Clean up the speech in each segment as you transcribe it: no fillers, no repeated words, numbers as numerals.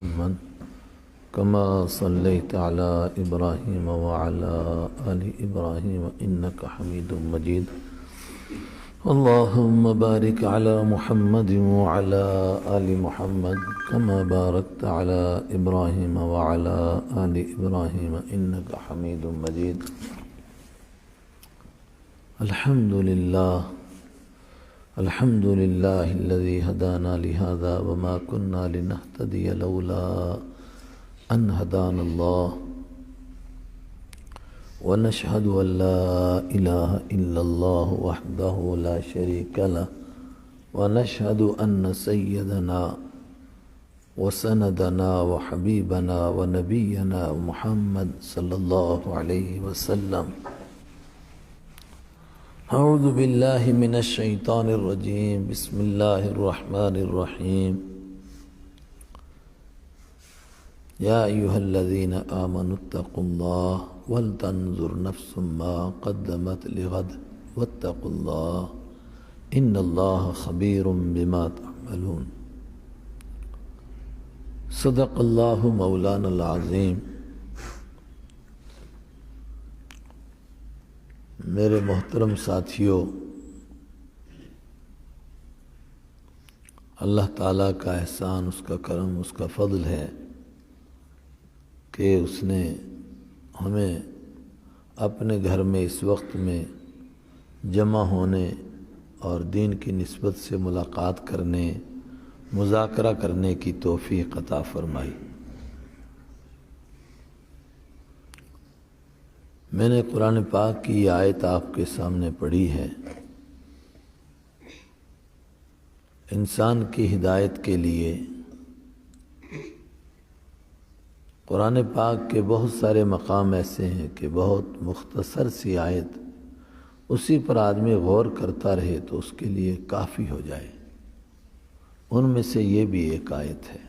محمد كما صليت على إبراهيم وعلى آل إبراهيم إنك حميد مجيد. اللهم بارك على محمد وعلى آل محمد كما باركت على إبراهيم وعلى آل إبراهيم إنك حميد مجيد. الحمد لله الذي هدانا لهذا وما كنا لنهتدي لولا أن هدانا الله ونشهد أن لا إله إلا الله وحده لا شريك له ونشهد أن سيدنا وسندنا وحبيبنا ونبينا محمد صلى الله عليه وسلم. أعوذ بالله من الشيطان الرجيم. بسم الله الرحمن الرحيم. يا أيها الذين آمنوا اتقوا الله ولتنظر نفس ما قدمت لغد واتقوا الله إن الله خبير بما تعملون. صدق الله مولانا العظيم. میرے محترم ساتھیوں، اللہ تعالیٰ کا احسان، اس کا کرم، اس کا فضل ہے کہ اس نے ہمیں اپنے گھر میں اس وقت میں جمع ہونے اور دین کی نسبت سے ملاقات کرنے، مذاکرہ کرنے کی توفیق عطا فرمائی. میں نے قرآن پاک کی یہ آیت آپ کے سامنے پڑھی ہے. انسان کی ہدایت کے لیے قرآن پاک کے بہت سارے مقام ایسے ہیں کہ بہت مختصر سی آیت اسی پر آدمی غور کرتا رہے تو اس کے لیے کافی ہو جائے. ان میں سے یہ بھی ایک آیت ہے.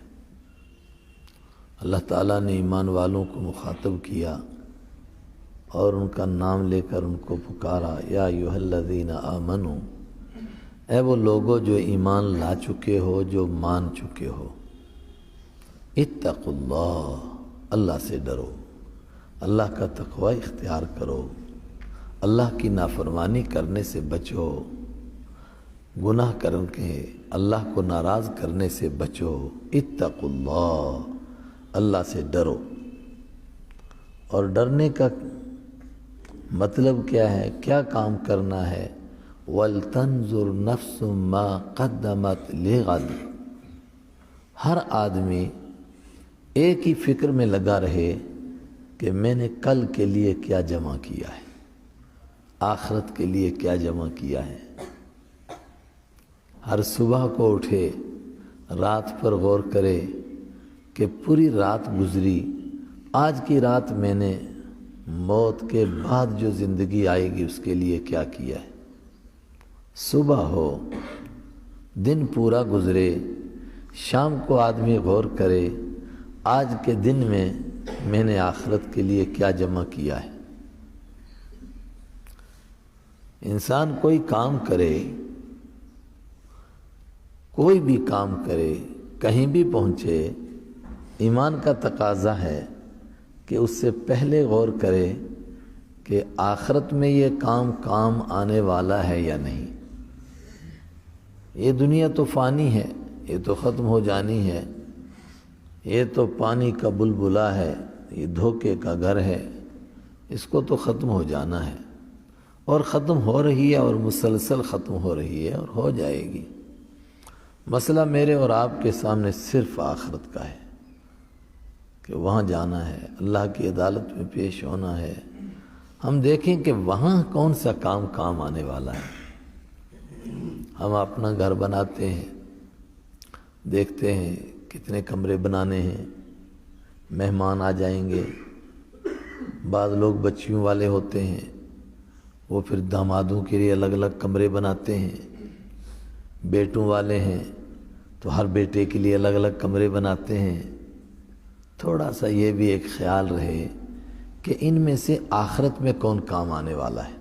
اللہ تعالیٰ نے ایمان والوں کو مخاطب کیا اور ان کا نام لے کر ان کو پکارا، یا ایھا الذین آمنو، اے وہ لوگوں جو ایمان لا چکے ہو، جو مان چکے ہو، اتقوا اللہ، اللہ سے ڈرو، اللہ کا تقوی اختیار کرو، اللہ کی نافرمانی کرنے سے بچو، گناہ کر کے اللہ کو ناراض کرنے سے بچو. اتقوا اللہ، اللہ سے ڈرو. اور ڈرنے کا مطلب کیا ہے، کیا کام کرنا ہے؟ وَلْتَنْظُرْ نَفْسٌ مَا قَدَّمَتْ لِغَدٍ. ہر آدمی ایک ہی فکر میں لگا رہے کہ میں نے کل کے لیے کیا جمع کیا ہے، آخرت کے لیے کیا جمع کیا ہے. ہر صبح کو اٹھے، رات پر غور کرے کہ پوری رات گزری، آج کی رات میں نے موت کے بعد جو زندگی آئے گی اس کے لیے کیا کیا ہے. صبح ہو، دن پورا گزرے، شام کو آدمی غور کرے آج کے دن میں نے آخرت کے لیے کیا جمع کیا ہے. انسان کوئی کام کرے، کوئی بھی کام کرے، کہیں بھی پہنچے، ایمان کا تقاضا ہے کہ اس سے پہلے غور کرے کہ آخرت میں یہ کام آنے والا ہے یا نہیں. یہ دنیا تو فانی ہے، یہ تو ختم ہو جانی ہے، یہ تو پانی کا بلبلا ہے، یہ دھوکے کا گھر ہے، اس کو تو ختم ہو جانا ہے، اور ختم ہو رہی ہے، اور مسلسل ختم ہو رہی ہے اور ہو جائے گی. مسئلہ میرے اور آپ کے سامنے صرف آخرت کا ہے کہ وہاں جانا ہے، اللہ کی عدالت میں پیش ہونا ہے. ہم دیکھیں کہ وہاں کون سا کام آنے والا ہے. ہم اپنا گھر بناتے ہیں، دیکھتے ہیں کتنے کمرے بنانے ہیں، مہمان آ جائیں گے. بعض لوگ بچیوں والے ہوتے ہیں، وہ پھر دامادوں کے لیے الگ الگ کمرے بناتے ہیں. بیٹوں والے ہیں تو ہر بیٹے کے لیے الگ الگ کمرے بناتے ہیں. تھوڑا سا یہ بھی ایک خیال رہے کہ ان میں سے آخرت میں کون کام آنے والا ہے.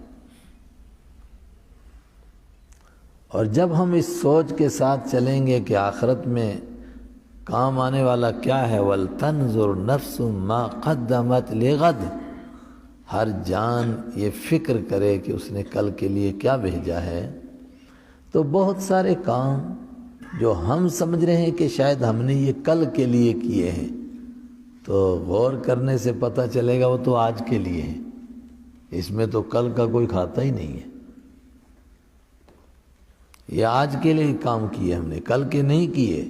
اور جب ہم اس سوچ کے ساتھ چلیں گے کہ آخرت میں کام آنے والا کیا ہے؟ وَلْتَنْظُرْ نَفْسٌ مَا قَدَّمَتْ لِغَدٍ، ہر جان یہ فکر کرے کہ اس نے کل کے لیے کیا بھیجا ہے۔ تو بہت سارے کام جو ہم سمجھ رہے ہیں کہ شاید ہم نے یہ کل کے لیے کیے ہیں، تو غور کرنے سے پتہ چلے گا وہ تو آج کے لیے ہیں، اس میں تو کل کا کوئی کھاتا ہی نہیں ہے۔ یہ آج کے لیے کام کیے ہم نے، کل کے نہیں کیے۔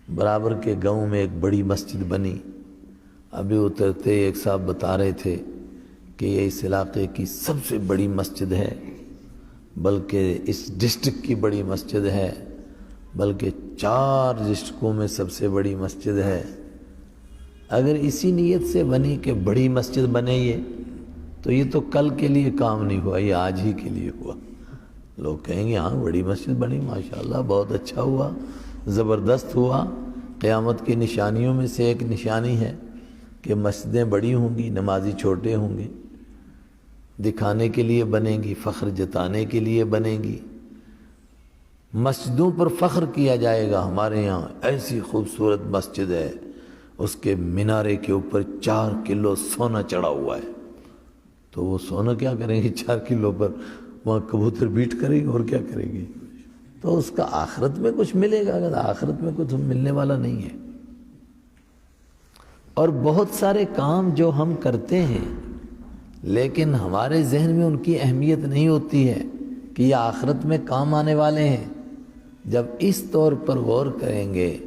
برابر کے گاؤں میں ایک بڑی مسجد بنی، ابھی اترتے ایک صاحب بتا رہے تھے کہ یہ اس علاقے کی سب سے بڑی مسجد ہے، بلکہ اس ڈسٹرکٹ کی بڑی مسجد ہے، بلکہ 4 ڈسٹرکوں میں سب سے بڑی مسجد ہے۔ اگر اسی نیت سے بنی کہ بڑی مسجد بنے تو یہ تو کل کے لیے کام نہیں ہوا، یہ آج ہی کے لیے ہوا۔ لوگ کہیں گے ہاں بڑی مسجد بنی، ماشاءاللہ بہت اچھا ہوا، زبردست ہوا۔ قیامت کی نشانیوں میں سے ایک نشانی ہے کہ مسجدیں بڑی ہوں گی، نمازی چھوٹے ہوں گے، دکھانے کے لیے بنیں گی، فخر جتانے کے لیے بنیں گی۔ مسجدوں پر فخر کیا جائے گا، ہمارے یہاں ایسی خوبصورت مسجد ہے، اس کے مینارے کے اوپر 4 کلو سونا چڑھا ہوا ہے۔ تو وہ سونا کیا کریں گے 4 کلو پر؟ وہاں کبوتر بیٹ کریں گے اور کیا کریں گے؟ تو اس کا آخرت میں کچھ ملے گا، اگر آخرت میں کچھ ملنے والا نہیں ہے۔ اور بہت سارے کام جو ہم کرتے ہیں لیکن ہمارے ذہن میں ان کی اہمیت نہیں ہوتی ہے کہ یہ آخرت میں کام آنے والے ہیں۔ جب اس طور پر غور کریں گے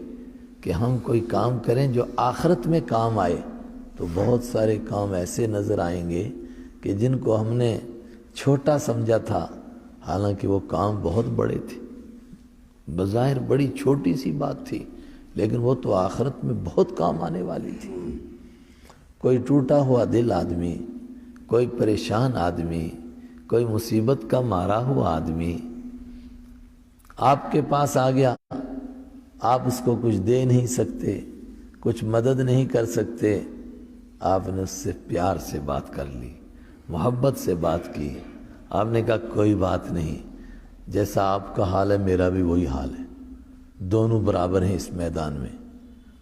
کہ ہم کوئی کام کریں جو آخرت میں کام آئے، تو بہت سارے کام ایسے نظر آئیں گے کہ جن کو ہم نے چھوٹا سمجھا تھا، حالانکہ وہ کام بہت بڑے تھے۔ بظاہر بڑی چھوٹی سی بات تھی، لیکن وہ تو آخرت میں بہت کام آنے والی تھی۔ کوئی ٹوٹا ہوا دل آدمی، کوئی پریشان آدمی، کوئی مصیبت کا مارا ہوا آدمی آپ کے پاس آ گیا، آپ اس کو کچھ دے نہیں سکتے، کچھ مدد نہیں کر سکتے، آپ نے اس سے پیار سے بات کر لی، محبت سے بات کی، آپ نے کہا کوئی بات نہیں، جیسا آپ کا حال ہے میرا بھی وہی حال ہے، دونوں برابر ہیں اس میدان میں۔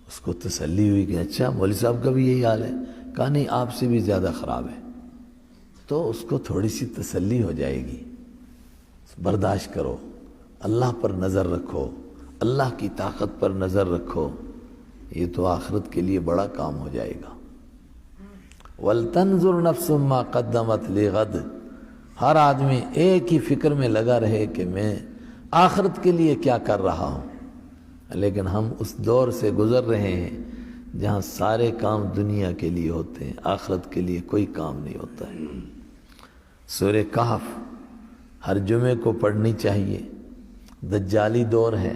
اس کو تسلی ہوئی کہ اچھا مولوی صاحب کا بھی یہی حال ہے، کہا نہیں آپ سے بھی زیادہ خراب ہے۔ تو اس کو تھوڑی سی تسلی ہو جائے گی، برداشت کرو، اللہ پر نظر رکھو، اللہ کی طاقت پر نظر رکھو، یہ تو آخرت کے لیے بڑا کام ہو جائے گا۔ وَلْتَنْظُرْ نَفْسٌ مَا قَدَّمَتْ لِغَدٍ، ہر آدمی ایک ہی فکر میں لگا رہے کہ میں آخرت کے لیے کیا کر رہا ہوں۔ لیکن ہم اس دور سے گزر رہے ہیں جہاں سارے کام دنیا کے لیے ہوتے ہیں، آخرت کے لیے کوئی کام نہیں ہوتا ہے۔ سورہ کہف ہر جمعے کو پڑھنی چاہیے، دجالی دور ہے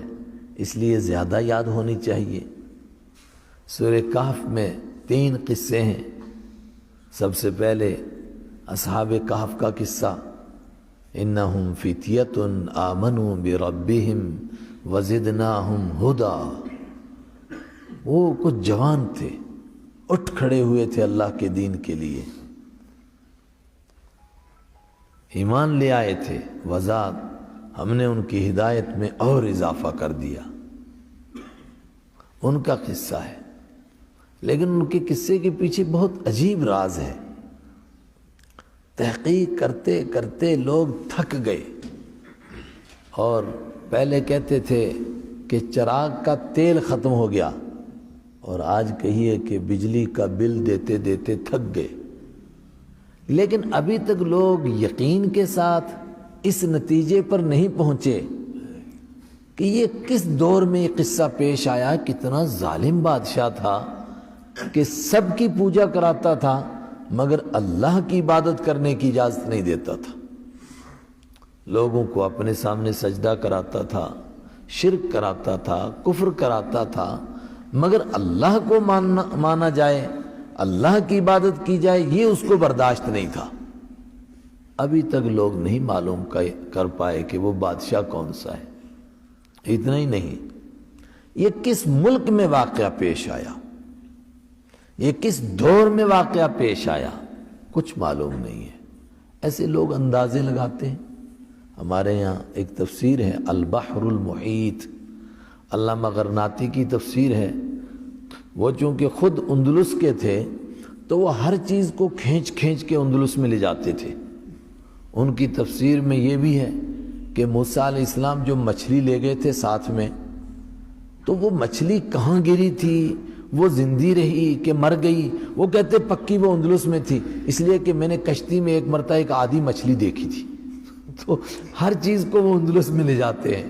اس لیے زیادہ یاد ہونی چاہیے۔ سورہ کہف میں 3 قصے ہیں۔ سب سے پہلے اصحاب کہف کا قصہ، انہم فتیۃ آمنوا بربہم وزدناہم ہدی، وہ کچھ جوان تھے، اٹھ کھڑے ہوئے تھے اللہ کے دین کے لیے، ایمان لے آئے تھے، وزاد ہم نے ان کی ہدایت میں اور اضافہ کر دیا۔ ان کا قصہ ہے، لیکن ان کے قصے کے پیچھے بہت عجیب راز ہے۔ تحقیق کرتے کرتے لوگ تھک گئے، اور پہلے کہتے تھے کہ چراغ کا تیل ختم ہو گیا، اور آج کہیے کہ بجلی کا بل دیتے دیتے تھک گئے۔ لیکن ابھی تک لوگ یقین کے ساتھ اس نتیجے پر نہیں پہنچے کہ یہ کس دور میں یہ قصہ پیش آیا۔ کتنا ظالم بادشاہ تھا کہ سب کی پوجا کراتا تھا مگر اللہ کی عبادت کرنے کی اجازت نہیں دیتا تھا، لوگوں کو اپنے سامنے سجدہ کراتا تھا، شرک کراتا تھا، کفر کراتا تھا، مگر اللہ کو مانا جائے، اللہ کی عبادت کی جائے، یہ اس کو برداشت نہیں تھا۔ ابھی تک لوگ نہیں معلوم کر پائے کہ وہ بادشاہ کون سا ہے۔ اتنا ہی نہیں، یہ کس ملک میں واقعہ پیش آیا، یہ کس دور میں واقعہ پیش آیا، کچھ معلوم نہیں ہے۔ ایسے لوگ اندازے لگاتے ہیں۔ ہمارے یہاں ایک تفسیر ہے البحر المحیط، علامہ غرناطی کی تفسیر ہے، وہ چونکہ خود اندلس کے تھے تو وہ ہر چیز کو کھینچ کھینچ کے اندلس میں لے جاتے تھے۔ ان کی تفسیر میں یہ بھی ہے کہ موسیٰ علیہ السلام جو مچھلی لے گئے تھے ساتھ میں، تو وہ مچھلی کہاں گری تھی، وہ زندی رہی کہ مر گئی؟ وہ کہتے پکی وہ اندلس میں تھی، اس لیے کہ میں نے کشتی میں ایک مرتبہ ایک آدھی مچھلی دیکھی تھی۔ تو ہر چیز کو وہ اندلس میں لے جاتے ہیں۔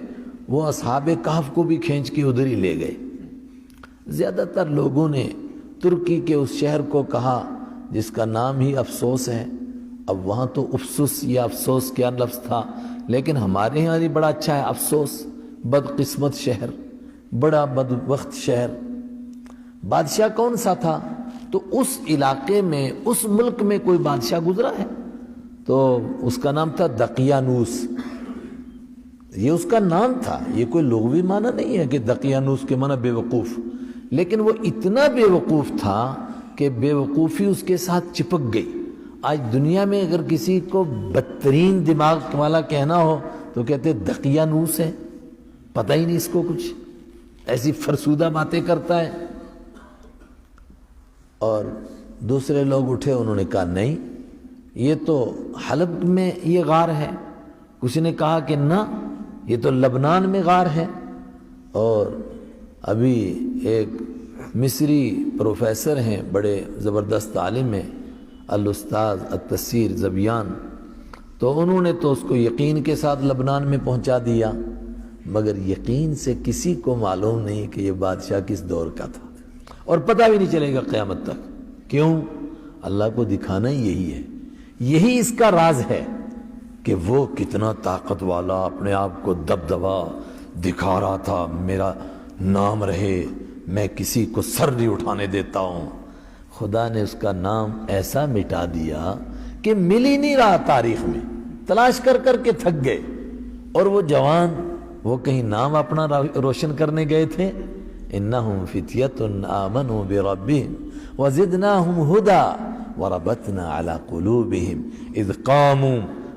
وہ اصحاب کہف کو بھی کھینچ کے ادھر ہی لے گئے۔ زیادہ تر لوگوں نے ترکی کے اس شہر کو کہا جس کا نام ہی افسوس ہے۔ اب وہاں تو افسوس یا افسوس کیا لفظ تھا، لیکن ہمارے یہاں بھی بڑا اچھا ہے افسوس، بدقسمت شہر، بڑا بدبخت شہر۔ بادشاہ کون سا تھا؟ تو اس علاقے میں، اس ملک میں کوئی بادشاہ گزرا ہے، تو اس کا نام تھا دقیانوس۔ یہ اس کا نام تھا، یہ کوئی لغوی معنی نہیں ہے کہ دقیانوس کے معنی بے وقوف، لیکن وہ اتنا بے وقوف تھا کہ بے وقوفی اس کے ساتھ چپک گئی۔ آج دنیا میں اگر کسی کو بدترین دماغ والا کہنا ہو تو کہتے دقیانوس ہے، پتہ ہی نہیں اس کو کچھ، ایسی فرسودہ باتیں کرتا ہے۔ اور دوسرے لوگ اٹھے، انہوں نے کہا نہیں، یہ تو حلب میں یہ غار ہے۔ کسی نے کہا کہ نہ، یہ تو لبنان میں غار ہے۔ اور ابھی ایک مصری پروفیسر ہیں، بڑے زبردست عالم ہیں، الاستاذ التفسیر زبیان، تو انہوں نے تو اس کو یقین کے ساتھ لبنان میں پہنچا دیا، مگر یقین سے کسی کو معلوم نہیں کہ یہ بادشاہ کس دور کا تھا، اور پتہ بھی نہیں چلے گا قیامت تک۔ کیوں؟ اللہ کو دکھانا ہی یہی ہے، یہی اس کا راز ہے کہ وہ کتنا طاقت والا، اپنے آپ کو دبدبا دکھا رہا تھا، میرا نام رہے، میں کسی کو سر نہیں اٹھانے دیتا ہوں۔ خدا نے اس کا نام ایسا مٹا دیا کہ مل ہی نہیں رہا، تاریخ میں تلاش کر کر کے تھک گئے۔ اور وہ جوان، وہ کہیں نام اپنا روشن کرنے گئے تھے، انہم فتیۃ آمنوا بربہم وزدناہم ھدی وربطنا علی قلوبہم اذ قاموا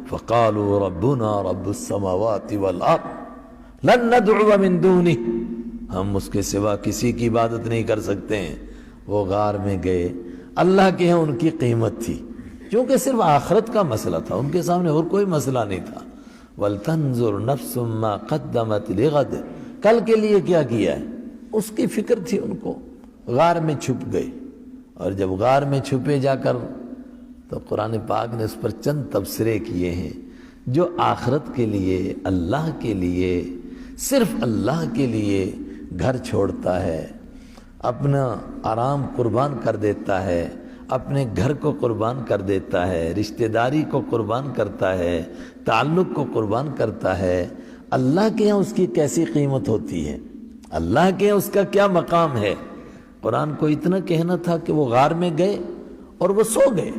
فقالوا ربنا رب السماوات والارض لن ندعو من دونہ، ہم اس کے سوا کسی کی عبادت نہیں کر سکتے ہیں۔ وہ غار میں گئے، اللہ کے ہاں ان کی قیمت تھی، کیونکہ صرف آخرت کا مسئلہ تھا، ان کے سامنے اور کوئی مسئلہ نہیں تھا۔ وَلْتَنْظُرْ نَفْسٌ مَّا قَدَّمَتْ لِغَدٍ، کل کے لیے کیا کیا ہے، اس کی فکر تھی ان کو۔ غار میں چھپ گئے، اور جب غار میں چھپے جا کر، تو قرآن پاک نے اس پر چند تبصرے کیے ہیں۔ جو آخرت کے لیے، اللہ کے لیے، صرف اللہ کے لیے گھر چھوڑتا ہے، اپنا آرام قربان کر دیتا ہے، اپنے گھر کو قربان کر دیتا ہے، رشتہ داری کو قربان کرتا ہے، تعلق کو قربان کرتا ہے، اللہ کے یہاں اس کی کیسی قیمت ہوتی ہے، اللہ کے یہاں اس کا کیا مقام ہے۔ قرآن کو اتنا کہنا تھا کہ وہ غار میں گئے اور وہ سو گئے،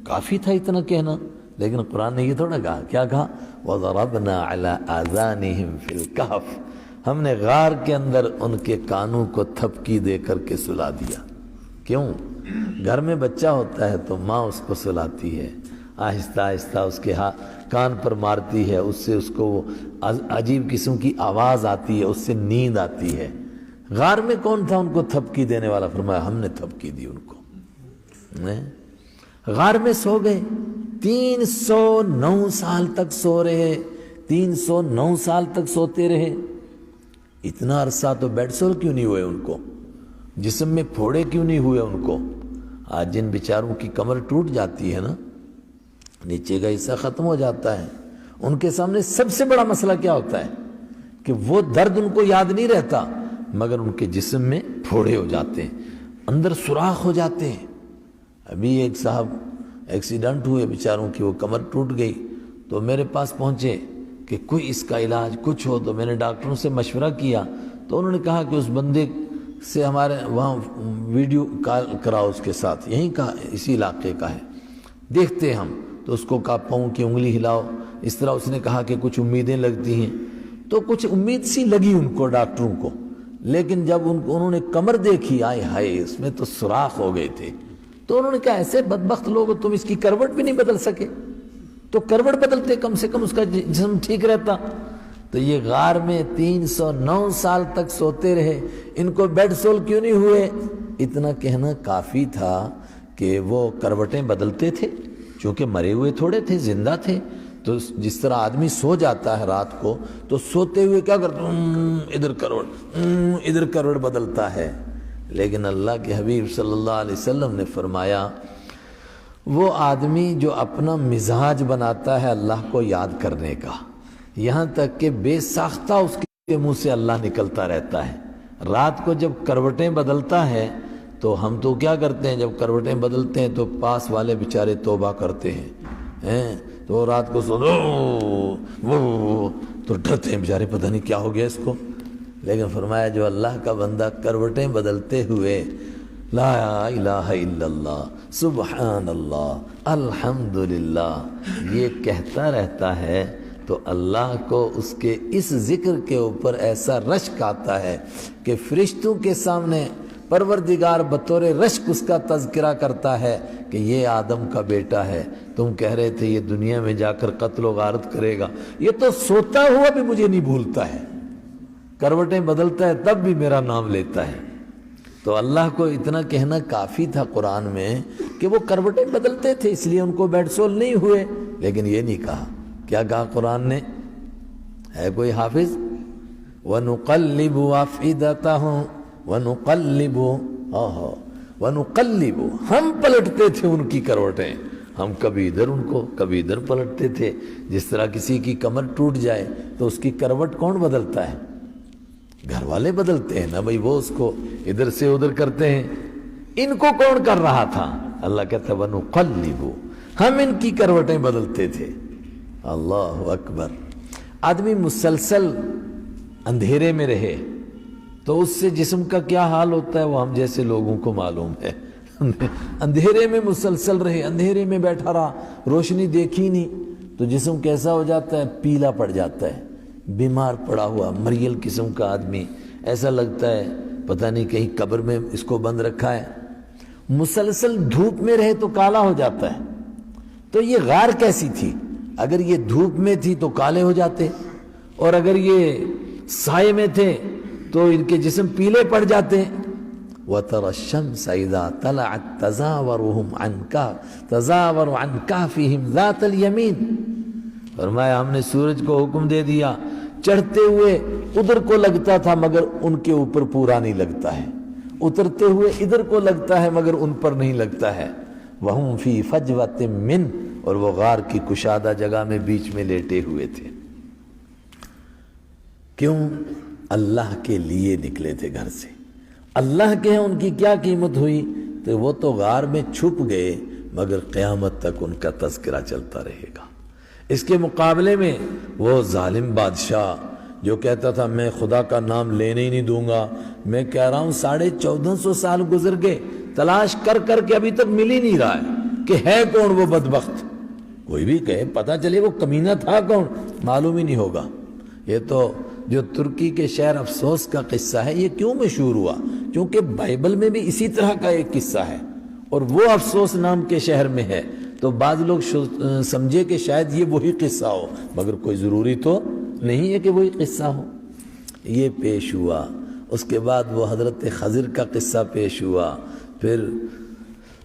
کافی تھا اتنا کہنا، لیکن قرآن نے یہ تھوڑا کہا، کیا کہا؟ وَضَرَبْنَا عَلَىٰ آذَانِهِمْ فِي الْكَهْفِ، ہم نے غار کے اندر ان کے کانوں کو تھپکی دے کر کے سلا دیا۔ کیوں؟ گھر میں بچہ ہوتا ہے تو ماں اس کو سلاتی ہے، آہستہ آہستہ اس کے کان پر مارتی ہے، اس سے اس کو عجیب قسم کی آواز آتی ہے، اس سے نیند آتی ہے۔ غار میں کون تھا ان کو تھپکی دینے والا؟ فرمایا ہم نے تھپکی دی ان کو۔ غار میں سو گئے، 309 سال تک سو رہے، 309 سال تک سوتے رہے۔ اتنا عرصہ تو بیڈ سور کیوں نہیں ہوئے ان کو؟ جسم میں پھوڑے کیوں نہیں ہوئے ان کو؟ آج جن بیچاروں کی کمر ٹوٹ جاتی ہے نا، نیچے کا حصہ ختم ہو جاتا ہے، ان کے سامنے سب سے بڑا مسئلہ کیا ہوتا ہے کہ وہ درد ان کو یاد نہیں رہتا، مگر ان کے جسم میں پھوڑے ہو جاتے ہیں، اندر سوراخ ہو جاتے ہیں۔ ابھی ایک صاحب ایکسیڈنٹ ہوئے بیچاروں کی، وہ کمر ٹوٹ گئی، تو میرے پاس پہنچے کہ کوئی اس کا علاج کچھ ہو، تو میں نے ڈاکٹروں سے مشورہ کیا، تو انہوں نے کہا کہ اس بندے سے ہمارے وہاں ویڈیو کال کراؤ اس کے ساتھ، یہیں کا اسی علاقے کا ہے، دیکھتے ہم۔ تو اس کو کہا پاؤں کی انگلی ہلاؤ، اس طرح اس نے کہا کہ کچھ امیدیں لگتی ہیں، تو کچھ امید سی لگی ان کو ڈاکٹروں کو، لیکن جب انہوں نے کمر دیکھی، آئے ہائے اس میں تو سوراخ ہو گئے تھے، تو انہوں نے کہا ایسے بدبخت لوگ، تم اس کی کروٹ بھی نہیں بدل سکے، تو کروٹ بدلتے، کم سے کم اس کا جسم ٹھیک رہتا۔ تو یہ غار میں 309 سال تک سوتے رہے، ان کو بیڈ سول کیوں نہیں ہوئے؟ اتنا کہنا کافی تھا کہ وہ کروٹیں بدلتے تھے، چونکہ مرے ہوئے تھوڑے تھے، زندہ تھے۔ تو جس طرح آدمی سو جاتا ہے رات کو تو سوتے ہوئے کیا کرتا، ادھر کروٹ بدلتا ہے۔ لیکن اللہ کے حبیب صلی اللہ علیہ وسلم نے فرمایا وہ آدمی جو اپنا مزاج بناتا ہے اللہ کو یاد کرنے کا، یہاں تک کہ بے ساختہ اس کے منہ سے اللہ نکلتا رہتا ہے، رات کو جب کروٹیں بدلتا ہے تو ہم تو کیا کرتے ہیں، جب کروٹیں بدلتے ہیں تو پاس والے بیچارے توبہ کرتے ہیں، تو رات کو سو تو ڈرتے ہیں بیچارے، پتہ نہیں کیا ہو گیا اس کو۔ لیکن فرمایا جو اللہ کا بندہ کروٹیں بدلتے ہوئے لا الہ الا اللہ سبحان اللہ الحمدللہ یہ کہتا رہتا ہے تو اللہ کو اس کے اس ذکر کے اوپر ایسا رشک آتا ہے کہ فرشتوں کے سامنے پروردگار بطور رشک اس کا تذکرہ کرتا ہے کہ یہ آدم کا بیٹا ہے، تم کہہ رہے تھے یہ دنیا میں جا کر قتل و غارت کرے گا، یہ تو سوتا ہوا بھی مجھے نہیں بھولتا ہے، کروٹیں بدلتا ہے تب بھی میرا نام لیتا ہے۔ تو اللہ کو اتنا کہنا کافی تھا قرآن میں کہ وہ کروٹیں بدلتے تھے، اس لیے ان کو بیڈ سول نہیں ہوئے۔ لیکن یہ نہیں کہا، کیا کہا قرآن نے؟ ہے کوئی حافظ؟ وَنُقَلِّبُ أَفْئِدَتَهُمْ وَنُقَلِّبُ ہم پلٹتے تھے ان کی کروٹیں، ہم کبھی ادھر ان کو کبھی ادھر پلٹتے تھے۔ جس طرح کسی کی کمر ٹوٹ جائے تو اس کی کروٹ کون بدلتا ہے؟ گھر والے بدلتے ہیں نا بھائی، وہ اس کو ادھر سے ادھر کرتے ہیں۔ ان کو کون کر رہا تھا؟ اللہ کہتا ہے وَنُقَلِّبُ ہم ان کی کروٹیں بدلتے تھے۔ اللہ اکبر۔ آدمی مسلسل اندھیرے میں رہے تو اس سے جسم کا کیا حال ہوتا ہے وہ ہم جیسے لوگوں کو معلوم ہے۔ اندھیرے میں مسلسل رہے، اندھیرے میں بیٹھا رہا، روشنی دیکھی نہیں تو جسم کیسا ہو جاتا ہے؟ پیلا پڑ جاتا ہے، بیمار پڑا ہوا مریل قسم کا آدمی، ایسا لگتا ہے پتہ نہیں کہیں قبر میں اس کو بند رکھا ہے۔ مسلسل دھوپ میں رہے تو کالا ہو جاتا ہے۔ تو یہ غار کیسی تھی؟ اگر یہ دھوپ میں تھی تو کالے ہو جاتے، اور اگر یہ سائے میں تھے تو ان کے جسم پیلے پڑ جاتے ہیں۔ وَتَرَى الشَّمْسَ إِذَا طَلَعَتْ تَزَاوَرُ عَنْ كَهْفِهِمْ ذَاتَ الْيَمِينِ فرمایا ہم نے سورج کو حکم دے دیا، چڑھتے ہوئے ادھر کو لگتا تھا مگر ان کے اوپر پورا نہیں لگتا ہے، اترتے ہوئے ادھر کو لگتا ہے مگر ان پر نہیں لگتا ہے۔ وَهُمْ فِي فَجْوَةٍ مِّنْ اور وہ غار کی کشادہ جگہ میں بیچ میں لیٹے ہوئے تھے۔ کیوں؟ اللہ کے لیے نکلے تھے گھر سے، اللہ کے ہیں، ان کی کیا قیمت ہوئی؟ تو وہ تو غار میں چھپ گئے مگر قیامت تک ان کا تذکرہ چلتا رہے گا۔ اس کے مقابلے میں وہ ظالم بادشاہ جو کہتا تھا میں خدا کا نام لینے ہی نہیں دوں گا، میں کہہ رہا ہوں 1450 سال گزر گئے، تلاش کر کر کے ابھی تک مل ہی نہیں رہا ہے کہ ہے کون وہ بدبخت۔ کوئی بھی کہے پتہ چلے وہ کمینہ تھا کون، معلوم ہی نہیں ہوگا۔ یہ تو جو ترکی کے شہر افسوس کا قصہ ہے، یہ کیوں مشہور ہوا؟ کیونکہ بائبل میں بھی اسی طرح کا ایک قصہ ہے اور وہ افسوس نام کے شہر میں ہے، تو بعض لوگ سمجھے کہ شاید یہ وہی قصہ ہو، مگر کوئی ضروری تو نہیں ہے کہ وہی قصہ ہو۔ یہ پیش ہوا، اس کے بعد وہ حضرت خضر کا قصہ پیش ہوا، پھر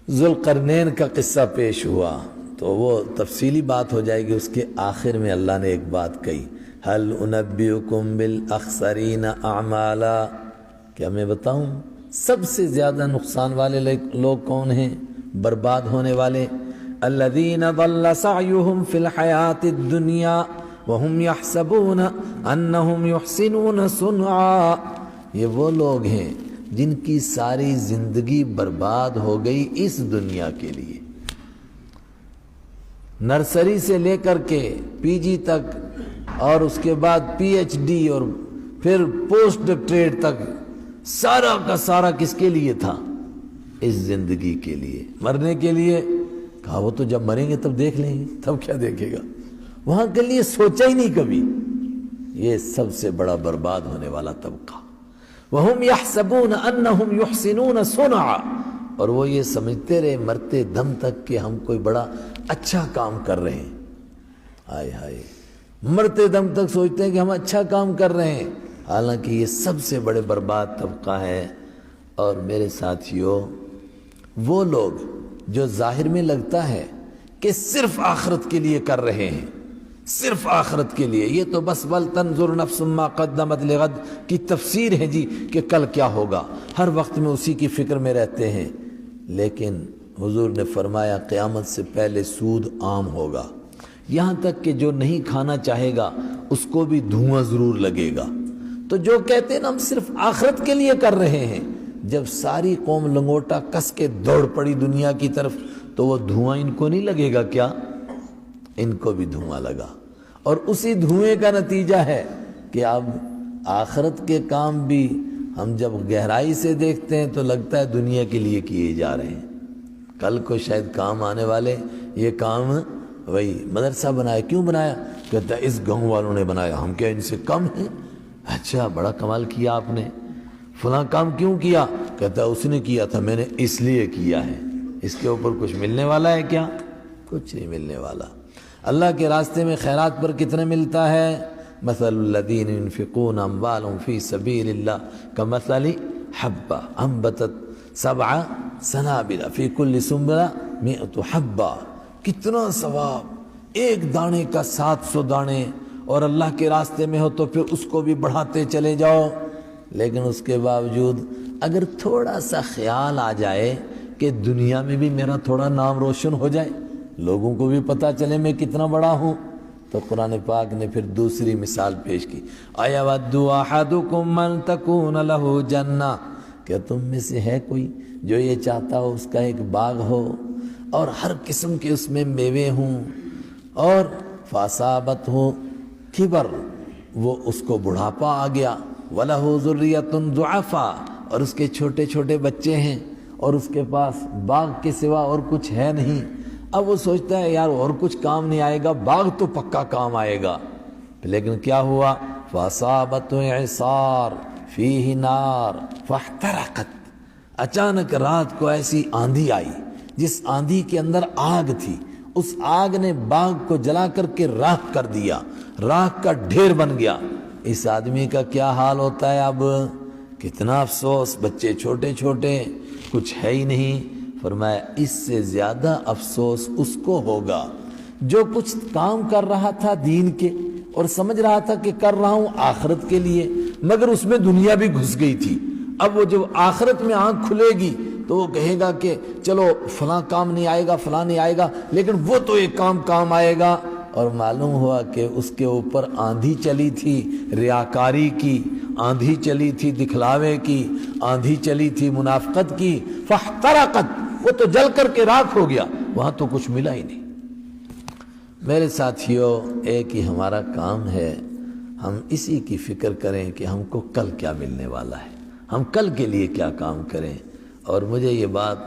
ذوالقرنین کا قصہ پیش ہوا، تو وہ تفصیلی بات ہو جائے گی۔ اس کے آخر میں اللہ نے ایک بات کہی، هل انبئکم بالاخسرین اعمالا، کیا میں بتاؤں سب سے زیادہ نقصان والے لوگ کون ہیں، برباد ہونے والے؟ الذین ضل سعیہم فی الحیاۃ الدنیا وہم یحسبون انہم یحسنون صنعا، یہ وہ لوگ ہیں جن کی ساری زندگی برباد ہو گئی اس دنیا کے لیے، نرسری سے لے کر کے پی جی تک اور اس کے بعد پی ایچ ڈی اور پھر پوسٹ ڈاکٹریٹ تک، سارا کا سارا کس کے لیے تھا؟ اس زندگی کے لیے۔ مرنے کے لیے کہا وہ تو جب مریں گے تب دیکھ لیں گے، تب کیا دیکھے گا، وہاں کے لیے سوچا ہی نہیں کبھی۔ یہ سب سے بڑا برباد ہونے والا طبقہ۔ وَهُمْ يَحْسَبُونَ أَنَّهُمْ يُحْسِنُونَ صُنْعًا، اور وہ یہ سمجھتے رہے مرتے دم تک کہ ہم کوئی بڑا اچھا کام کر رہے ہیں۔ ہائے ہائے، مرتے دم تک سوچتے ہیں کہ ہم اچھا کام کر رہے ہیں، حالانکہ یہ سب سے بڑے برباد طبقہ ہے۔ اور میرے ساتھیوں، وہ لوگ جو ظاہر میں لگتا ہے کہ صرف آخرت کے لیے کر رہے ہیں، صرف آخرت کے لیے، یہ تو بس ول تنظر نفس ما قدمت لغد کی تفسیر ہے جی، کہ کل کیا ہوگا، ہر وقت میں اسی کی فکر میں رہتے ہیں۔ لیکن حضور نے فرمایا قیامت سے پہلے سود عام ہوگا، یہاں تک کہ جو نہیں کھانا چاہے گا اس کو بھی دھواں ضرور لگے گا۔ تو جو کہتے ہیں نا ہم صرف آخرت کے لیے کر رہے ہیں، جب ساری قوم لنگوٹا کس کے دوڑ پڑی دنیا کی طرف تو وہ دھواں ان کو نہیں لگے گا کیا؟ ان کو بھی دھواں لگا، اور اسی دھوئیں کا نتیجہ ہے کہ اب آخرت کے کام بھی ہم جب گہرائی سے دیکھتے ہیں تو لگتا ہے دنیا کے لیے کیے جا رہے ہیں۔ کل کو شاید کام آنے والے یہ کام، وہی مدرسہ بنایا، کیوں بنایا؟ کہتا ہے اس گاؤں والوں نے بنایا، ہم کیا ان سے کم ہیں؟ اچھا بڑا کمال کیا آپ نے، فلاں کام کیوں کیا؟ کہتا ہے اس نے کیا تھا، میں نے اس لیے کیا ہے۔ اس کے اوپر کچھ ملنے والا ہے کیا؟ کچھ نہیں ملنے والا۔ اللہ کے راستے میں خیرات پر کتنا ملتا ہے؟ مثل الذین ينفقون اموالهم فی سبیل اللہ کمثل حبہ انبتت 7 سنابل فی کل سنبلہ 100 حبہ۔ کتنا ثواب، ایک دانے کا 700 دانے، اور اللہ کے راستے میں ہو تو پھر اس کو بھی بڑھاتے چلے جاؤ۔ لیکن اس کے باوجود اگر تھوڑا سا خیال آ جائے کہ دنیا میں بھی میرا تھوڑا نام روشن ہو جائے، لوگوں کو بھی پتہ چلے میں کتنا بڑا ہوں، تو قرآن پاک نے پھر دوسری مثال پیش کی، اَيَوَدُّ أَحَدُكُمْ مَنْ تَكُونَ لَهُ جَنَّةٌ، کیا تم میں سے ہے کوئی جو یہ چاہتا ہو اس کا ایک باغ ہو اور ہر قسم کے اس میں میوے ہوں، اور فَأَصَابَتْهُ كِبَرٌ، وہ اس کو بڑھاپا آ گیا، وَلَهُ ذُرِّيَّةٌ ضُعَفَاء، اور اس کے چھوٹے چھوٹے بچے ہیں، اور اس کے پاس باغ کے سوا اور کچھ ہے نہیں۔ اب وہ سوچتا ہے یار اور کچھ کام نہیں آئے گا، باغ تو پکا کام آئے گا۔ لیکن کیا ہوا؟ فَأَصَابَتْهُ إِعْصَارٌ فِيهِ نَارٌ فَاحْتَرَقَتْ، اچانک رات کو ایسی آندھی آئی جس آندھی کے اندر آگ تھی، اس آگ نے باغ کو جلا کر کے راکھ کر دیا، راکھ کا ڈھیر بن گیا۔ اس آدمی کا کیا حال ہوتا ہے اب؟ کتنا افسوس، بچے چھوٹے چھوٹے، کچھ ہے ہی نہیں۔ فرمایا اس سے زیادہ افسوس اس کو ہوگا جو کچھ کام کر رہا تھا دین کے، اور سمجھ رہا تھا کہ کر رہا ہوں آخرت کے لیے، مگر اس میں دنیا بھی گھس گئی تھی۔ اب وہ جب آخرت میں آنکھ کھلے گی تو وہ کہے گا کہ چلو فلاں کام نہیں آئے گا، فلاں نہیں آئے گا، لیکن وہ تو ایک کام آئے گا۔ اور معلوم ہوا کہ اس کے اوپر آندھی چلی تھی ریاکاری کی، آندھی چلی تھی دکھلاوے کی، آندھی چلی تھی منافقت کی، فاحترقت، وہ تو جل کر کے راکھ ہو گیا، وہاں تو کچھ ملا ہی نہیں۔ میرے ساتھیوں، ایک ہی ہمارا کام ہے، ہم اسی کی فکر کریں کہ ہم کو کل کیا ملنے والا ہے، ہم کل کے لیے کیا کام کریں۔ اور مجھے یہ بات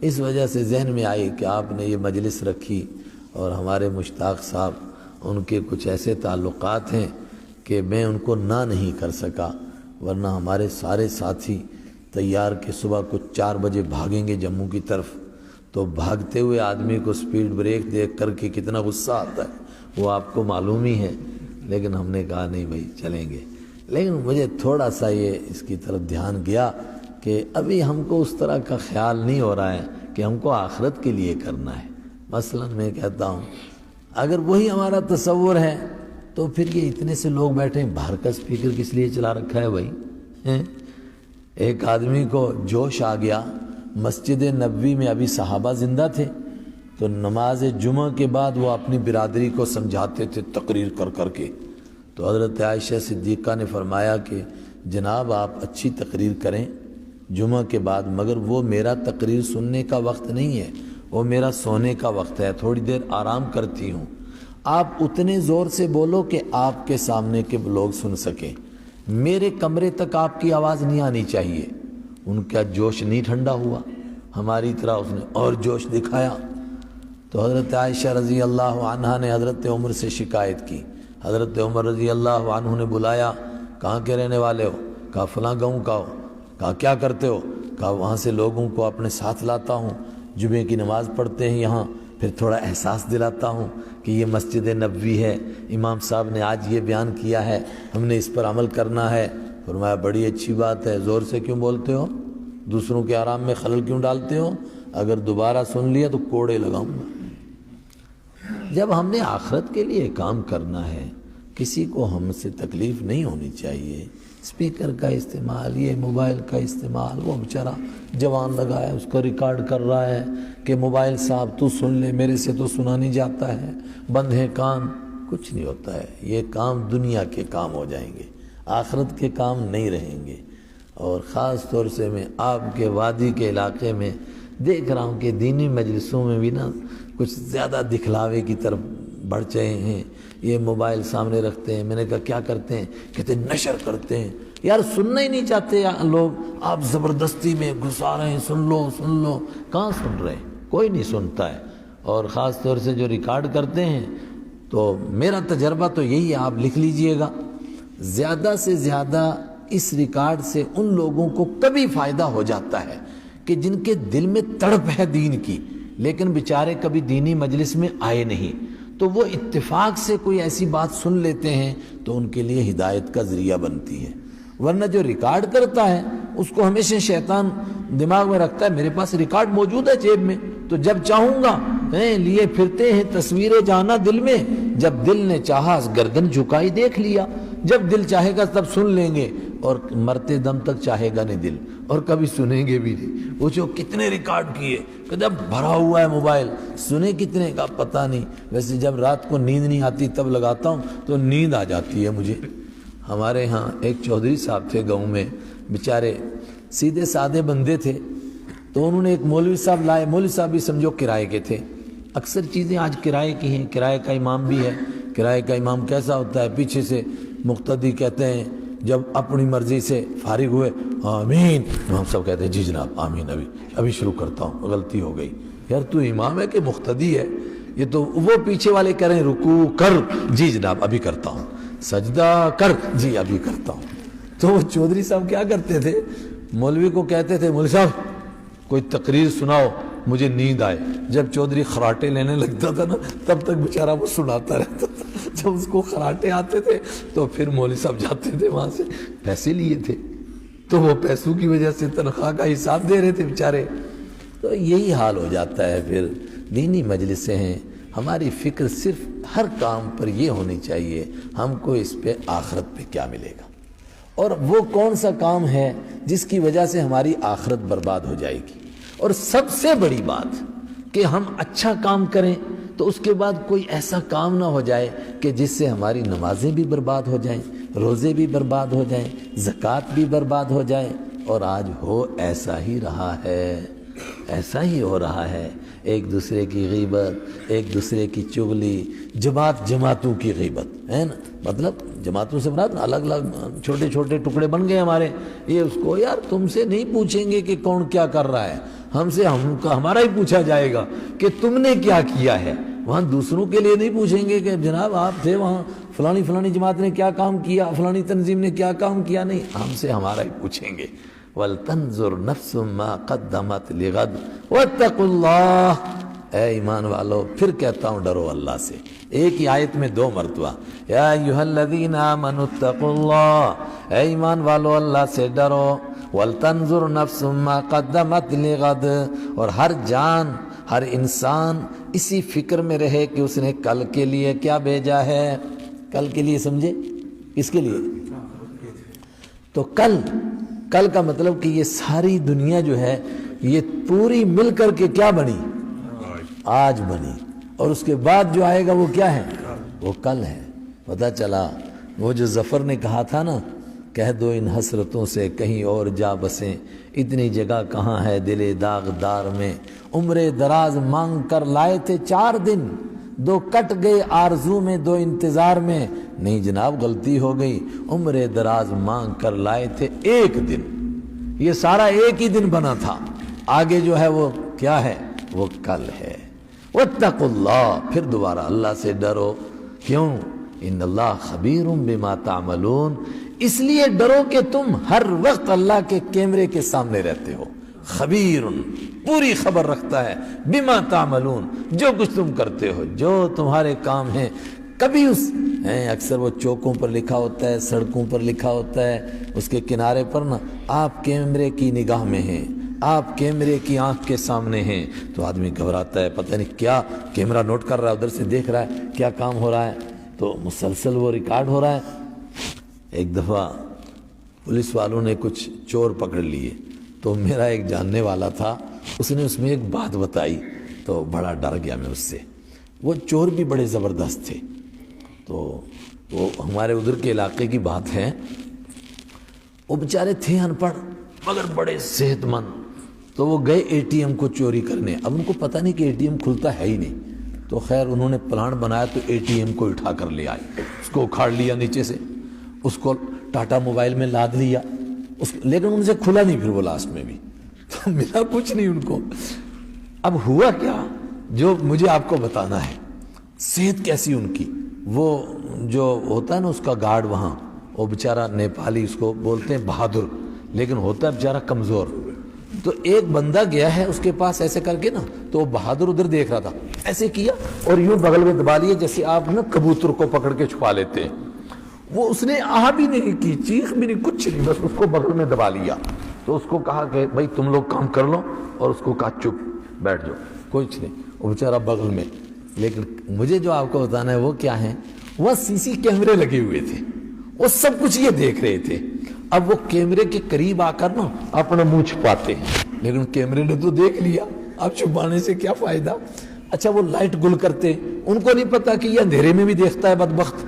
اس وجہ سے ذہن میں آئی کہ آپ نے یہ مجلس رکھی، اور ہمارے مشتاق صاحب ان کے کچھ ایسے تعلقات ہیں کہ میں ان کو نہ نہیں کر سکا، ورنہ ہمارے سارے ساتھی تیار کہ صبح کچھ 4 بجے بھاگیں گے جموں کی طرف، تو بھاگتے ہوئے آدمی کو سپیڈ بریک دیکھ کر کے کتنا غصہ آتا ہے وہ آپ کو معلوم ہی ہے۔ لیکن ہم نے کہا نہیں بھائی چلیں گے، لیکن مجھے تھوڑا سا یہ اس کی طرف دھیان گیا کہ ابھی ہم کو اس طرح کا خیال نہیں ہو رہا ہے کہ ہم کو آخرت کے لیے کرنا ہے۔ مثلا میں کہتا ہوں اگر وہی ہمارا تصور ہے تو پھر یہ اتنے سے لوگ بیٹھے ہیں، باہر کا اسپیکر کس لیے چلا رکھا ہے بھائی؟ ایک آدمی کو جوش آ گیا، مسجد نبوی میں ابھی صحابہ زندہ تھے، تو نماز جمعہ کے بعد وہ اپنی برادری کو سمجھاتے تھے تقریر کر کر کے، تو حضرت عائشہ صدیقہ نے فرمایا کہ جناب آپ اچھی تقریر کریں جمعہ کے بعد، مگر وہ میرا تقریر سننے کا وقت نہیں ہے، وہ میرا سونے کا وقت ہے، تھوڑی دیر آرام کرتی ہوں، آپ اتنے زور سے بولو کہ آپ کے سامنے کے لوگ سن سکیں، میرے کمرے تک آپ کی آواز نہیں آنی چاہیے۔ ان کا جوش نہیں ٹھنڈا ہوا، ہماری طرح اس نے اور جوش دکھایا۔ تو حضرت عائشہ رضی اللہ عنہا نے حضرت عمر سے شکایت کی، حضرت عمر رضی اللہ عنہ نے بلایا، کہاں کے رہنے والے ہو؟ کہا فلاں گاؤں کا ہو۔ کہا کیا کرتے ہو؟ کہا وہاں سے لوگوں کو اپنے ساتھ لاتا ہوں، جمعے کی نماز پڑھتے ہیں یہاں، پھر تھوڑا احساس دلاتا ہوں کہ یہ مسجد نبوی ہے، امام صاحب نے آج یہ بیان کیا ہے، ہم نے اس پر عمل کرنا ہے۔ فرمایا بڑی اچھی بات ہے، زور سے کیوں بولتے ہو؟ دوسروں کے آرام میں خلل کیوں ڈالتے ہو؟ اگر دوبارہ سن لیا تو کوڑے لگاؤں گا۔ جب ہم نے آخرت کے لیے کام کرنا ہے، کسی کو ہم سے تکلیف نہیں ہونی چاہیے۔ اسپیکر کا استعمال، یہ موبائل کا استعمال، وہ بیچارہ جوان لگا ہے، اس کو ریکارڈ کر رہا ہے کہ موبائل صاحب تو سن لے، میرے سے تو سنا نہیں جاتا ہے، بند ہے کان۔ کچھ نہیں ہوتا ہے، یہ کام دنیا کے کام ہو جائیں گے، آخرت کے کام نہیں رہیں گے۔ اور خاص طور سے میں آپ کے وادی کے علاقے میں دیکھ رہا ہوں کہ دینی مجلسوں میں بھی نا کچھ زیادہ دکھلاوے کی طرف بڑھ چاہے ہیں، یہ موبائل سامنے رکھتے ہیں۔ میں نے کہا کیا کرتے ہیں؟ کہتے ہیں نشر کرتے ہیں۔ یار سننا ہی نہیں چاہتے لوگ، آپ زبردستی میں گھسا رہے ہیں، سن لو سن لو۔ کہاں سن رہے ہیں؟ کوئی نہیں سنتا ہے۔ اور خاص طور سے جو ریکارڈ کرتے ہیں، تو میرا تجربہ تو یہی ہے، آپ لکھ لیجئے گا، زیادہ سے زیادہ اس ریکارڈ سے ان لوگوں کو کبھی فائدہ ہو جاتا ہے کہ جن کے دل میں تڑپ ہے دین کی، لیکن بیچارے کبھی دینی مجلس میں آئے نہیں، تو وہ اتفاق سے کوئی ایسی بات سن لیتے ہیں تو ان کے لیے ہدایت کا ذریعہ بنتی ہے۔ ورنہ جو ریکارڈ کرتا ہے اس کو ہمیشہ شیطان دماغ میں رکھتا ہے میرے پاس ریکارڈ موجود ہے جیب میں، تو جب چاہوں گا لیے پھرتے ہیں تصویریں جانا دل میں، جب دل نے چاہا گردن جھکائی دیکھ لیا، جب دل چاہے گا تب سن لیں گے، اور مرتے دم تک چاہے گا نہیں دل، اور کبھی سنیں گے بھی نہیں۔ پوچھو کتنے ریکارڈ کیے؟ کہ جب بھرا ہوا ہے موبائل، سنے کتنے کا پتہ نہیں۔ ویسے جب رات کو نیند نہیں آتی تب لگاتا ہوں تو نیند آ جاتی ہے مجھے۔ ہمارے ہاں ایک چودھری صاحب تھے گاؤں میں، بیچارے سیدھے سادے بندے تھے، تو انہوں نے ایک مولوی صاحب لائے۔ مولوی صاحب بھی سمجھو کرائے کے تھے، اکثر چیزیں آج کرائے کی ہیں، کرائے کا امام بھی ہے۔ کرائے کا امام کیسا ہوتا ہے؟ پیچھے سے مقتدی کہتے ہیں، جب اپنی مرضی سے فارغ ہوئے آمین، امام صاحب کہتے ہیں جی جناب آمین، ابھی شروع کرتا ہوں، غلطی ہو گئی۔ یار تو امام ہے کہ مقتدی ہے؟ یہ تو وہ پیچھے والے کہہ رہے ہیں رکوع کر، جی جناب ابھی کرتا ہوں، سجدہ کر، جی ابھی کرتا ہوں۔ تو وہ چودھری صاحب کیا کرتے تھے، مولوی کو کہتے تھے مولوی صاحب کوئی تقریر سناؤ، مجھے نیند آئے۔ جب چودھری خراٹے لینے لگتا تھا نا تب تک بیچارہ وہ سناتا رہتا تھا۔ جب اس کو خراٹے آتے تھے تو پھر مولوی صاحب جاتے تھے وہاں سے، پیسے لیے تھے تو وہ پیسوں کی وجہ سے تنخواہ کا حساب دے رہے تھے بیچارے۔ تو یہی حال ہو جاتا ہے۔ پھر دینی مجلسیں ہیں، ہماری فکر صرف ہر کام پر یہ ہونی چاہیے ہم کو اس پہ آخرت پہ کیا ملے گا، اور وہ کون سا کام ہے جس کی وجہ سے ہماری آخرت برباد ہو جائے گی۔ اور سب سے بڑی بات کہ ہم اچھا کام کریں تو اس کے بعد کوئی ایسا کام نہ ہو جائے کہ جس سے ہماری نمازیں بھی برباد ہو جائیں، روزے بھی برباد ہو جائیں، زکوٰۃ بھی برباد ہو جائے۔ اور آج ہو ایسا ہی رہا ہے، ایسا ہی ہو رہا ہے، ایک دوسرے کی غیبت، ایک دوسرے کی چغلی، جماعتوں کی غیبت ہے نا، مطلب جماعتوں سے مراد الگ الگ چھوٹے چھوٹے ٹکڑے بن گئے ہمارے۔ یہ اس کو یار تم سے نہیں پوچھیں گے کہ کون کیا کر رہا ہے، ہم سے ہمارا ہی پوچھا جائے گا کہ تم نے کیا کیا ہے۔ وہاں دوسروں کے لیے نہیں پوچھیں گے کہ جناب آپ تھے وہاں، فلانی جماعت نے کیا کام کیا، فلانی تنظیم نے کیا کام کیا، نہیں، ہم سے ہمارا ہی پوچھیں گے۔ وَلْتَنْظُرْ نَفْسٌ مَا قَدَّمَتْ لِغَدٍ وَاتَّقُوا اللَّهَ۔ اے ایمان والو، پھر کہتا ہوں ڈرو اللہ سے، ایک ہی آیت میں 2 مرتبہ، یا ایھا الذین آمنوا اتقوا اللہ، اے ایمان والو اللہ سے ڈرو، وَلْتَنْظُرْ نَفْسٌ مَا قَدَّمَتْ لِغَدٍ، اور ہر جان، ہر انسان اسی فکر میں رہے کہ اس نے کل کے لیے کیا بھیجا ہے۔ کل کے لیے سمجھے؟ کس کے لیے؟ تو کل کا مطلب کہ یہ ساری دنیا جو ہے یہ پوری مل کر کے کیا بنی؟ آج بنی، اور اس کے بعد جو آئے گا وہ کیا ہے؟ وہ کل ہے۔ پتہ چلا وہ جو ظفر نے کہا تھا نا، کہہ دو ان حسرتوں سے کہیں اور جا بسیں، اتنی جگہ کہاں ہے دل داغدار میں، عمر دراز مانگ کر لائے تھے 4 دن، 2 کٹ گئے آرزو میں، 2 انتظار میں، نہیں جناب غلطی ہو گئی، عمر دراز مانگ کر لائے تھے 1 دن، یہ سارا ایک ہی دن بنا تھا، آگے جو ہے وہ کیا ہے؟ وہ کل ہے۔ واتقوا اللہ، پھر دوبارہ اللہ سے ڈرو، کیوں؟ ان اللہ خبیر بما تعملون، اس لیے ڈرو کہ تم ہر وقت اللہ کے کیمرے کے سامنے رہتے ہو، خبیر، پوری خبر رکھتا ہے، بما تعملون، جو کچھ تم کرتے ہو، جو تمہارے کام ہیں۔ کبھی اکثر وہ چوکوں پر لکھا ہوتا ہے، سڑکوں پر لکھا ہوتا ہے، اس کے کنارے پر نا آپ کیمرے کی نگاہ میں ہیں، آپ کیمرے کی آنکھ کے سامنے ہیں، تو آدمی گھبراتا ہے، پتہ نہیں کیا کیمرہ نوٹ کر رہا ہے، ادھر سے دیکھ رہا ہے کیا کام ہو رہا ہے، تو مسلسل وہ ریکارڈ ہو رہا ہے۔ ایک دفعہ پولیس والوں نے کچھ چور پکڑ لیے، تو میرا ایک جاننے والا تھا، اس نے اس میں ایک بات بتائی تو بڑا ڈر گیا میں اس سے۔ وہ چور بھی بڑے زبردست تھے، تو وہ ہمارے ادھر کے علاقے کی بات ہے، وہ بیچارے تھے ان پڑھ مگر بڑے صحت مند، تو وہ گئے اے ٹی ایم کو چوری کرنے۔ اب ان کو پتہ نہیں کہ اے ٹی ایم کھلتا ہے ہی نہیں، تو خیر انہوں نے پلان بنایا، تو اے ٹی ایم کو اٹھا کر لے آئے، اس کو اکھاڑ لیا نیچے سے، اس کو ٹاٹا موبائل میں لاد لیا، لیکن ان سے کھلا نہیں پھر وہ لاسٹ میں بھی، تو ملا کچھ نہیں ان کو۔ اب ہوا کیا جو مجھے آپ کو بتانا ہے، صحت کیسی ان کی۔ وہ جو ہوتا ہے نا اس کا گارڈ وہاں، وہ بیچارہ نیپالی، اس کو بولتے ہیں بہادر، لیکن ہوتا ہے بیچارہ کمزور۔ تو ایک بندہ گیا ہے اس کے پاس ایسے کر کے نا، تو وہ بہادر ادھر دیکھ رہا تھا، ایسے کیا اور یوں بغل میں دبا لیا جیسے آپ نا کبوتر کو پکڑ کے چھپا لیتے ہیں۔ وہ اس نے آہ بھی نہیں کی، چیخ بھی نہیں، کچھ نہیں، بس اس کو بغل میں دبا لیا۔ تو اس کو کہا کہ بھائی تم لوگ کام کر لو، اور اس کو کہا چپ بیٹھ جاؤ، کچھ نہیں، وہ بیچارہ بغل میں۔ لیکن مجھے جو آپ کو بتانا ہے وہ کیا ہے، وہ سی سی کیمرے لگے ہوئے تھے، وہ سب کچھ یہ دیکھ رہے تھے۔ اب وہ کیمرے کے قریب آ کر نا اپنا منہ چھپاتے ہیں، لیکن کیمرے نے تو دیکھ لیا، اب چھپانے سے کیا فائدہ۔ اچھا وہ لائٹ گل کرتے، ان کو نہیں پتا کہ یہ اندھیرے میں بھی دیکھتا ہے بدبخت،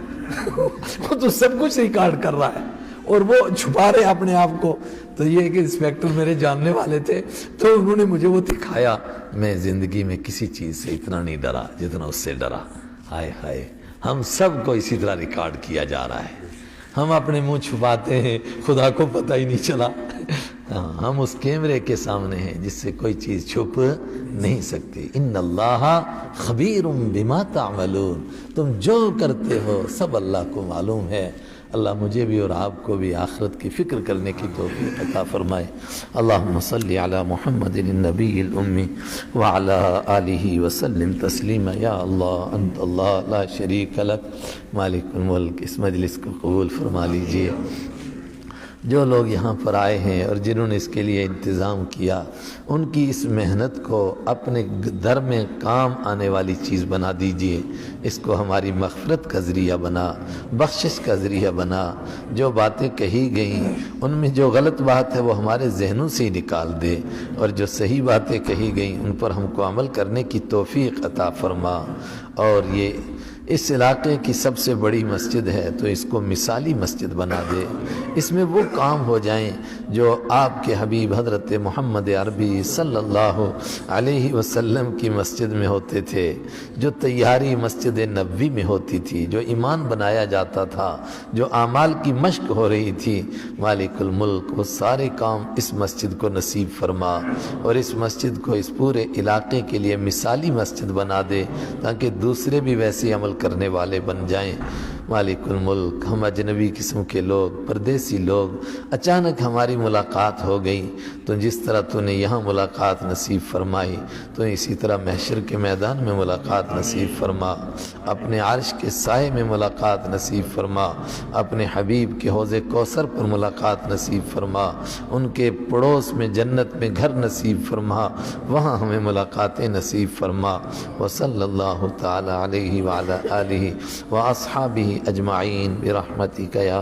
وہ تو سب کچھ ریکارڈ کر رہا ہے اور وہ چھپا رہے اپنے آپ کو۔ تو یہ کہ انسپیکٹر میرے جاننے والے تھے، تو انہوں نے مجھے وہ دکھایا۔ میں زندگی میں کسی چیز سے اتنا نہیں ڈرا جتنا اس سے ڈرا۔ ہائے ہائے، ہم سب کو اسی طرح ریکارڈ کیا جا رہا ہے، ہم اپنے منہ چھپاتے ہیں، خدا کو پتہ ہی نہیں چلا۔ ہم اس کیمرے کے سامنے ہیں جس سے کوئی چیز چھپ نہیں سکتی۔ ان اللہ خبیر بما تعملون، تم جو کرتے ہو سب اللہ کو معلوم ہے۔ اللہ مجھے بھی اور آپ کو بھی آخرت کی فکر کرنے کی توفیق عطا فرمائے۔ اللہم صلی علی محمد النبی الامی وعلی آلہ وسلم تسلیما۔ یا اللہ انت اللہ لا شریک لک مالک الملک۔ اس مجلس کو قبول فرما لیجئے۔ جو لوگ یہاں پر آئے ہیں اور جنہوں نے اس کے لیے انتظام کیا، ان کی اس محنت کو اپنے در میں کام آنے والی چیز بنا دیجئے، اس کو ہماری مغفرت کا ذریعہ بنا، بخشش کا ذریعہ بنا۔ جو باتیں کہی گئیں ان میں جو غلط بات ہے وہ ہمارے ذہنوں سے ہی نکال دے، اور جو صحیح باتیں کہی گئیں ان پر ہم کو عمل کرنے کی توفیق عطا فرما۔ اور یہ اس علاقے کی سب سے بڑی مسجد ہے، تو اس کو مثالی مسجد بنا دے، اس میں وہ کام ہو جائیں جو آپ کے حبیب حضرت محمد عربی صلی اللہ علیہ وسلم کی مسجد میں ہوتے تھے، جو تیاری مسجد نبوی میں ہوتی تھی، جو ایمان بنایا جاتا تھا، جو اعمال کی مشق ہو رہی تھی۔ مالک الملک وہ سارے کام اس مسجد کو نصیب فرما، اور اس مسجد کو اس پورے علاقے کے لیے مثالی مسجد بنا دے، تاکہ دوسرے بھی ویسے عمل کرنے والے بن جائیں۔ مالک الملک، ہم اجنبی قسم کے لوگ، پردیسی لوگ، اچانک ہماری ملاقات ہو گئی، تو جس طرح تو نے یہاں ملاقات نصیب فرمائی، تو اسی طرح محشر کے میدان میں ملاقات نصیب فرما، اپنے عرش کے سائے میں ملاقات نصیب فرما، اپنے حبیب کے حوض کوثر پر ملاقات نصیب فرما، ان کے پڑوس میں جنت میں گھر نصیب فرما، وہاں ہمیں ملاقاتیں نصیب فرما۔ وصلی اللہ تعالی علیہ وعلی آلہ واصحابہ اجمعین برحمتک یا